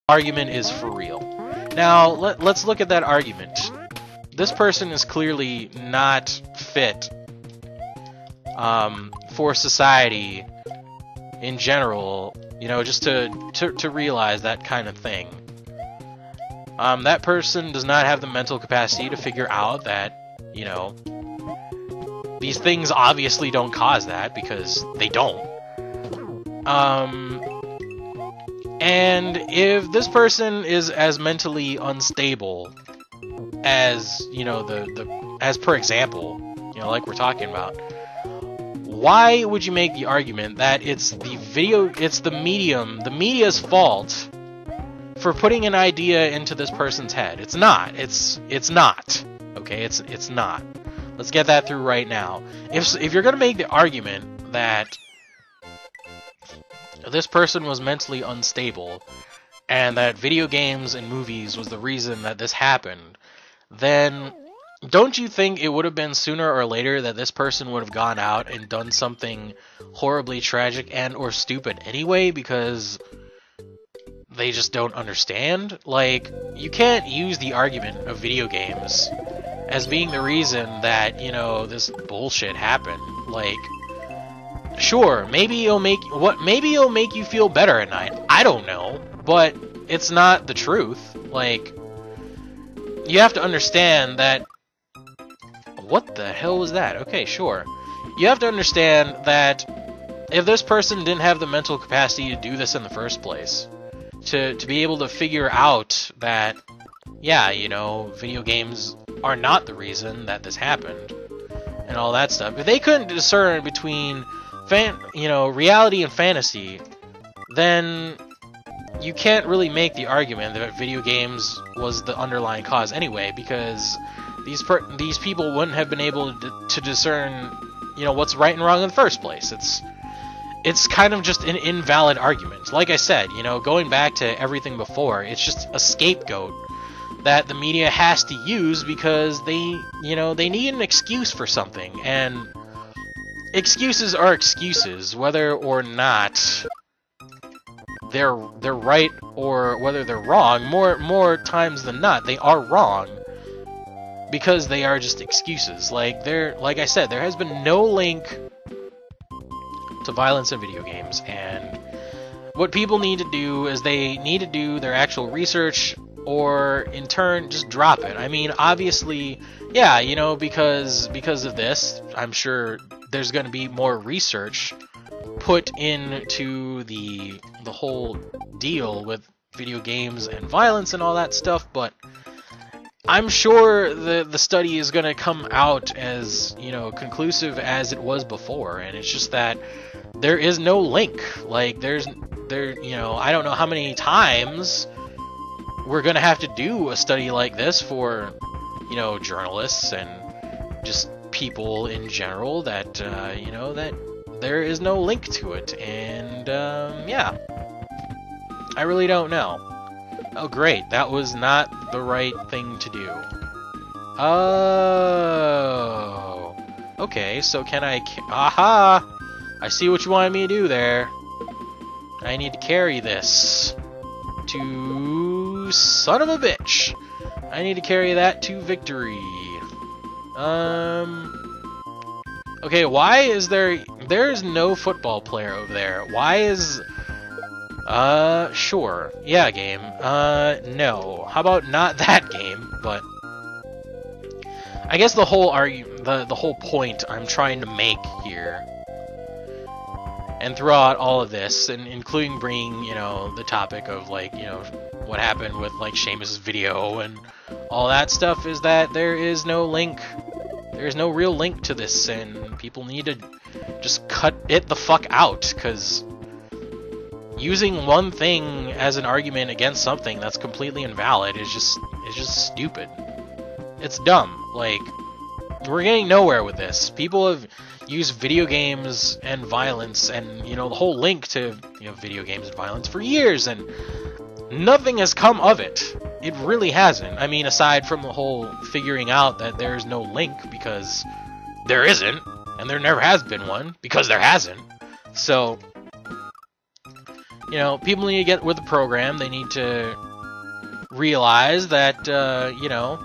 argument is for real. Now, let's look at that argument. This person is clearly not fit for society in general, you know, just to realize that kind of thing. That person does not have the mental capacity to figure out that, you know, these things obviously don't cause that, because they don't. And if this person is as mentally unstable as, you know, as per example, you know, like we're talking about, why would you make the argument that it's the media's fault for putting an idea into this person's head? It's not. It's not. Okay, it's not. Let's get that through right now. If you're gonna make the argument that this person was mentally unstable and that video games and movies was the reason that this happened, then don't you think it would have been sooner or later that this person would have gone out and done something horribly tragic and or stupid anyway, because they just don't understand? Like, you can't use the argument of video games as being the reason that, you know, this bullshit happened. Like, sure, maybe it'll make you feel better at night. I don't know, but it's not the truth. Like, you have to understand that. What the hell was that? Okay, sure. You have to understand that if this person didn't have the mental capacity to do this in the first place, to be able to figure out that, yeah, you know, video games are not the reason that this happened, and all that stuff. If they couldn't discern between reality and fantasy, then you can't really make the argument that video games was the underlying cause anyway, because these people wouldn't have been able to discern, you know, what's right and wrong in the first place. It's kind of just an invalid argument. Like I said, you know, going back to everything before, it's just a scapegoat that the media has to use because they need an excuse for something, and excuses are excuses, whether or not they're right or whether they're wrong. More times than not, they are wrong because they are just excuses. Like I said, there has been no link to violence in video games, and what people need to do is they need to do their actual research, or in turn just drop it. I mean, obviously, yeah, you know, because of this, I'm sure there's going to be more research put into the whole deal with video games and violence and all that stuff, but I'm sure the study is going to come out as, you know, conclusive as it was before, and it's just that there is no link. Like, you know, I don't know how many times we're going to have to do a study like this for, you know, journalists and just people in general that, you know, that there is no link to it, and, yeah. I really don't know. Oh, great, that was not the right thing to do. Oh. Okay, so can I... Aha! I see what you wanted me to do there. I need to carry this to... Son of a bitch! I need to carry that to victory. Okay, why is there... There's no football player over there. Why is... Sure. Yeah, game. No. How about not that game, but... I guess the whole the whole point I'm trying to make here, and throughout all of this, and including bringing, you know, the topic of, like, you know, what happened with, like, Seamus's video and all that stuff, is that there is no link. There is no real link to this, and people need to just cut it the fuck out, because using one thing as an argument against something that's completely invalid is just stupid. It's dumb. Like, we're getting nowhere with this. People have used video games and violence and, you know, the whole link to, you know, video games and violence for years, and nothing has come of it. It really hasn't. I mean, aside from the whole figuring out that there's no link, because there isn't, and there never has been one, because there hasn't. So, You know, people need to get with the program. They need to realize that, you know,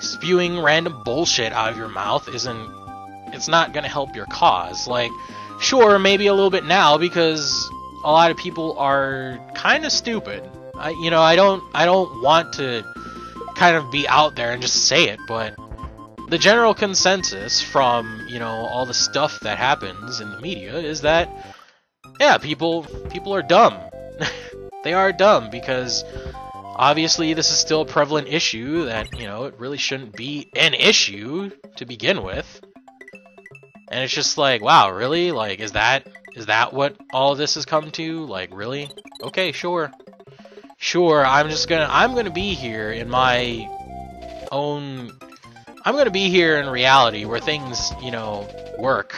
spewing random bullshit out of your mouth it's not going to help your cause. Like, sure, maybe a little bit now, because a lot of people are kind of stupid. I don't want to kind of be out there and just say it, but the general consensus from, you know, all the stuff that happens in the media is that, yeah, people are dumb. They are dumb because obviously this is still a prevalent issue that, you know, it really shouldn't be an issue to begin with. And it's just like, wow, really? Like, is that what all of this has come to? Like, really? Okay, sure. Sure, I'm gonna be here in my own... I'm gonna be here in reality where things, you know, work.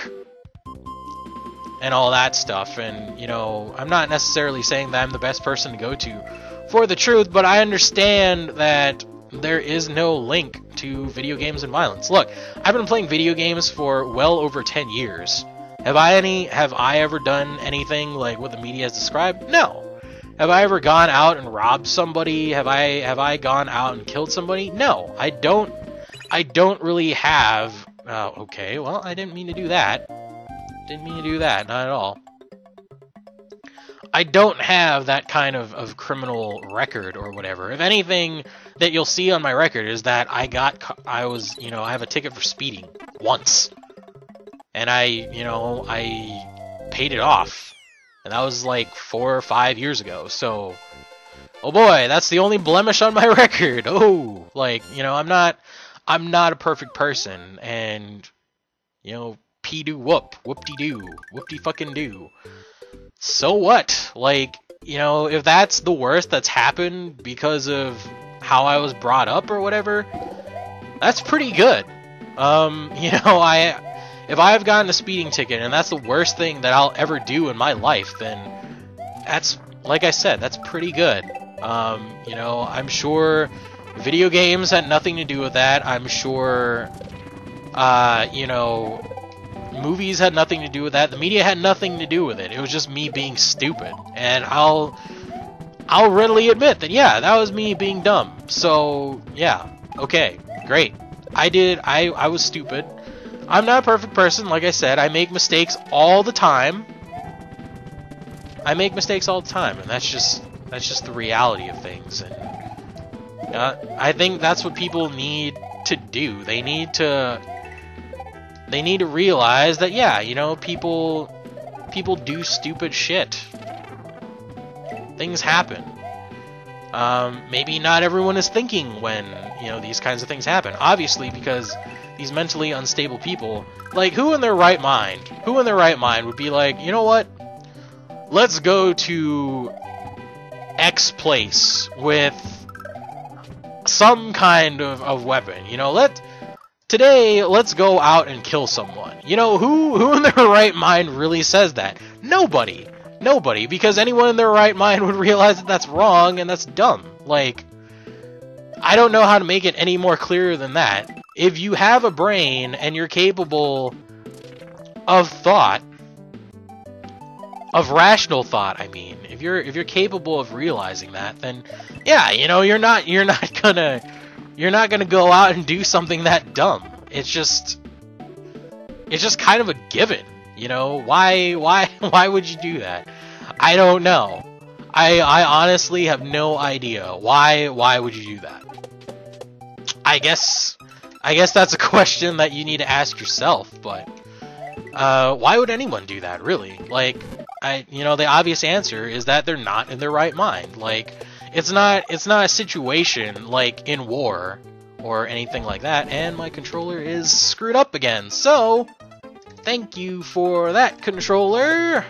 And all that stuff. And, you know, I'm not necessarily saying that I'm the best person to go to for the truth, but I understand that there is no link to video games and violence. Look, I've been playing video games for well over 10 years. Have I ever done anything like what the media has described? No. Have I ever gone out and robbed somebody? Have I gone out and killed somebody? No. I don't really have... okay, well, I didn't mean to do that. Didn't mean to do that, not at all. I don't have that kind of criminal record or whatever. If anything that you'll see on my record is that I have a ticket for speeding once. And I paid it off. And that was like 4 or 5 years ago. So, oh boy, that's the only blemish on my record. Oh, like, you know, I'm not a perfect person, and, you know, pee-doo-whoop, whoop-de-doo, whoop-de-fucking-doo. So what? Like, you know, if that's the worst that's happened because of how I was brought up or whatever, that's pretty good. You know, if I have gotten a speeding ticket and that's the worst thing that I'll ever do in my life, then that's, like I said, that's pretty good. You know, I'm sure video games had nothing to do with that. I'm sure, you know, movies had nothing to do with that. The media had nothing to do with it. It was just me being stupid. And I'll readily admit that, yeah, that was me being dumb. So, yeah, okay, great. I was stupid. I'm not a perfect person, like I said. I make mistakes all the time. And that's just the reality of things. And I think that's what people need to do. They need to realize that, yeah, you know, people do stupid shit. Things happen. Maybe not everyone is thinking when, you know, these kinds of things happen. Obviously, because these mentally unstable people, like, who in their right mind would be like, you know what? Let's go to X place with some kind of weapon. You know, let's go out and kill someone. You know, who in their right mind really says that? Nobody, because anyone in their right mind would realize that that's wrong and that's dumb. Like, I don't know how to make it any more clear than that. If you have a brain and you're capable of thought, of rational thought, I mean, if you're capable of realizing that, then yeah, you know, you're not gonna go out and do something that dumb. It's just kind of a given, you know. Why would you do that? I don't know. I honestly have no idea. Why would you do that? I guess that's a question that you need to ask yourself, but why would anyone do that, really? Like, you know, the obvious answer is that they're not in their right mind. Like, it's not a situation like in war or anything like that, and my controller is screwed up again. So, thank you for that, controller.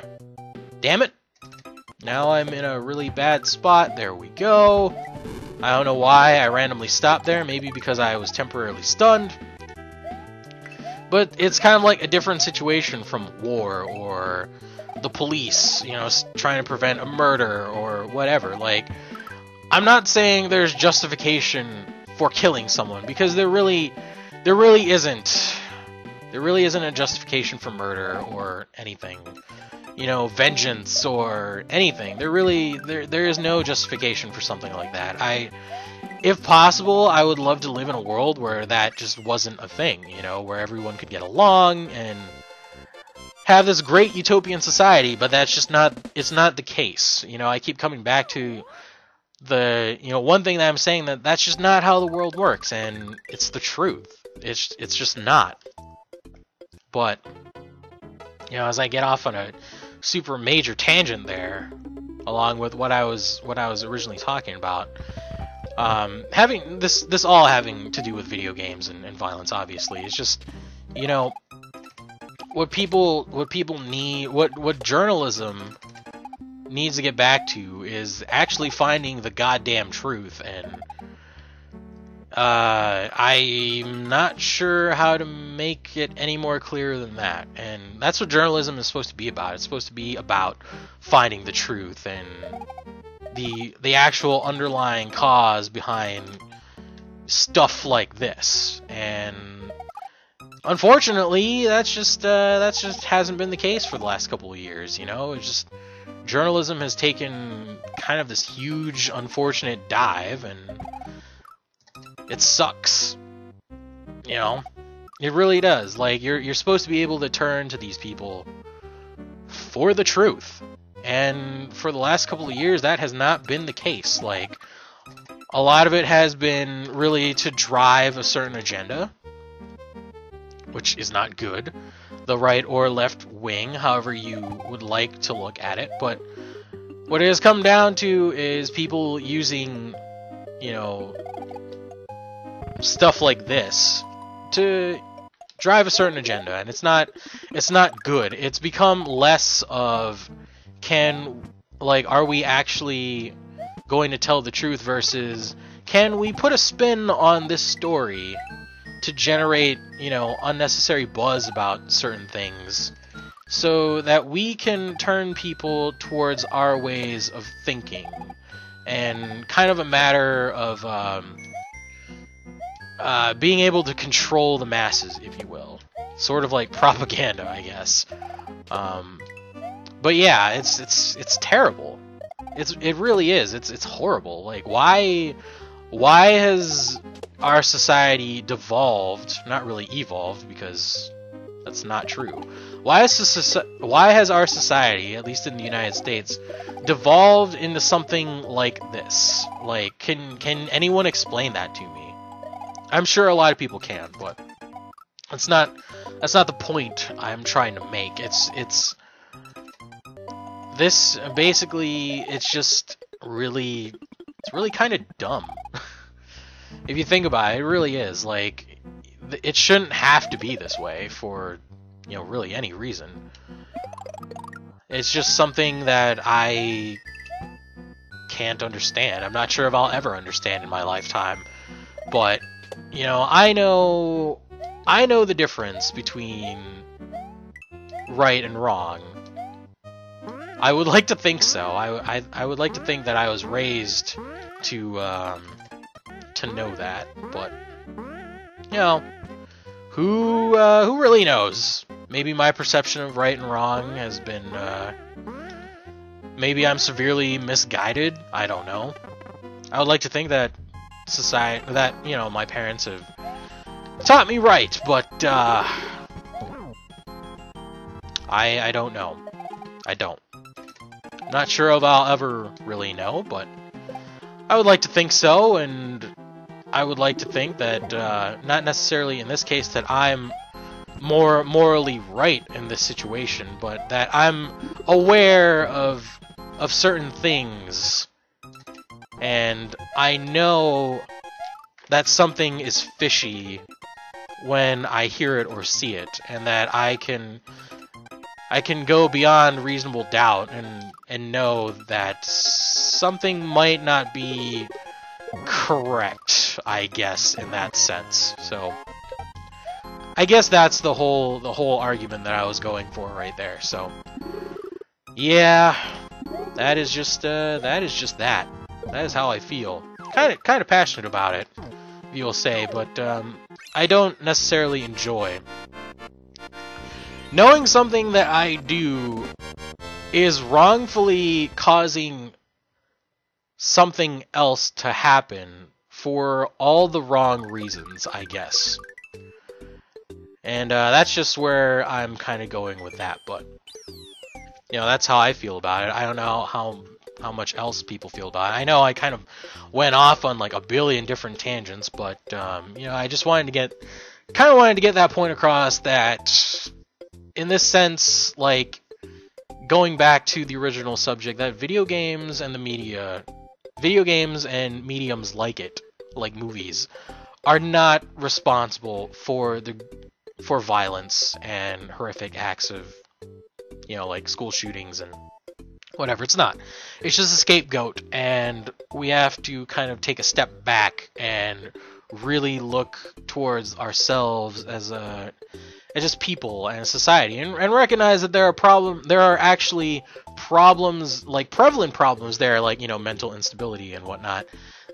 Damn it. Now I'm in a really bad spot. There we go. I don't know why I randomly stopped there. Maybe because I was temporarily stunned. But it's kind of like a different situation from war or the police, you know, trying to prevent a murder or whatever. Like, I'm not saying there's justification for killing someone, because there really isn't. There really isn't a justification for murder or anything. you know, vengeance or anything. There is no justification for something like that. If possible, I would love to live in a world where that just wasn't a thing, you know, where everyone could get along and have this great utopian society, but that's just not, it's not the case. You know, I keep coming back to the, you know, one thing that I'm saying, that that's just not how the world works, and it's the truth. It's just not. But, you know, as I get off on a super major tangent there, along with what I was originally talking about, having this all having to do with video games and violence, obviously, it's just, you know, what people need, what journalism needs to get back to is actually finding the goddamn truth, and I'm not sure how to make it any more clear than that. And that's what journalism is supposed to be about. It's supposed to be about finding the truth and the actual underlying cause behind stuff like this. And unfortunately, that's just hasn't been the case for the last couple of years. You know, it's just journalism has taken kind of this huge, unfortunate dive, and it sucks. You know, it really does. Like, you're supposed to be able to turn to these people for the truth, and for the last couple of years, that has not been the case. Like, a lot of it has been really to drive a certain agenda, which is not good. The right or left wing, however you would like to look at it. But what it has come down to is people using, you know, stuff like this to drive a certain agenda, and it's not good. It's become less of, are we actually going to tell the truth, versus can we put a spin on this story to generate, you know, unnecessary buzz about certain things, so that we can turn people towards our ways of thinking, and kind of a matter of being able to control the masses, if you will. Sort of like propaganda, I guess. But yeah, it's terrible. It really is. It's horrible. Like, why has our society devolved? Not really evolved, because that's not true. Why has our society, at least in the United States, devolved into something like this? Like, can anyone explain that to me? I'm sure a lot of people can, but that's not the point I'm trying to make. It's this basically, it's really kind of dumb. If you think about it, it really is. Like, it shouldn't have to be this way for, you know, really any reason. It's just something that I can't understand. I'm not sure if I'll ever understand in my lifetime, but, you know, I know the difference between right and wrong. I would like to think so. I would like to think that I was raised to know that, but, you know, who really knows? Maybe my perception of right and wrong has been, maybe I'm severely misguided. I don't know. I would like to think that you know, my parents have taught me right, but I don't know. I don't. Not sure if I'll ever really know, but I would like to think so, and I would like to think that, not necessarily in this case that I'm more morally right in this situation, but that I'm aware of certain things, and I know that something is fishy when I hear it or see it, and that I can go beyond reasonable doubt and know that something might not be correct, I guess, in that sense. So I guess that's the whole argument that I was going for right there. So yeah, that is just that. That is how I feel. Kind of passionate about it, you'll say, but I don't necessarily enjoy knowing something that I do is wrongfully causing something else to happen for all the wrong reasons, I guess. And that's just where I'm kind of going with that, but you know, that's how I feel about it. I don't know how much else people feel about it. I know I kind of went off on like a billion different tangents, but you know, I just wanted to get that point across that in this sense, like going back to the original subject, that video games and mediums like it, like movies, are not responsible for violence and horrific acts of, you know, like school shootings and whatever. It's not. It's just a scapegoat, and we have to kind of take a step back and really look towards ourselves as just people and society, and recognize that there are actually problems, like prevalent problems there, like, you know, mental instability and whatnot,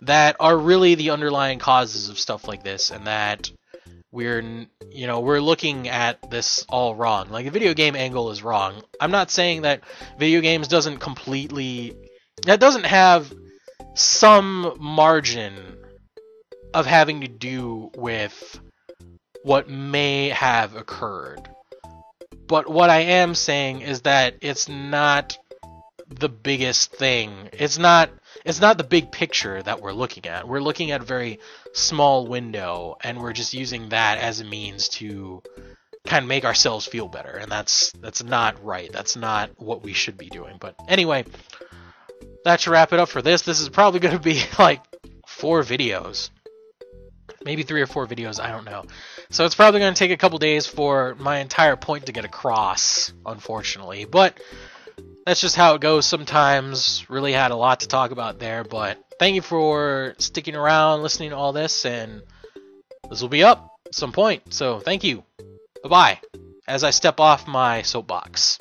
that are really the underlying causes of stuff like this, and that we're looking at this all wrong. Like, the video game angle is wrong. I'm not saying that video games doesn't have some margin of having to do with what may have occurred. But what I am saying is that it's not the biggest thing. It's not the big picture that we're looking at. We're looking at a very small window, and we're just using that as a means to kind of make ourselves feel better, and that's not right. That's not what we should be doing. But anyway, that should wrap it up for this. This is probably going to be like 4 videos. Maybe 3 or 4 videos, I don't know. So it's probably going to take a couple days for my entire point to get across, unfortunately. But that's just how it goes sometimes. Really had a lot to talk about there, but thank you for sticking around, listening to all this, and this will be up at some point. So thank you. Bye-bye, as I step off my soapbox.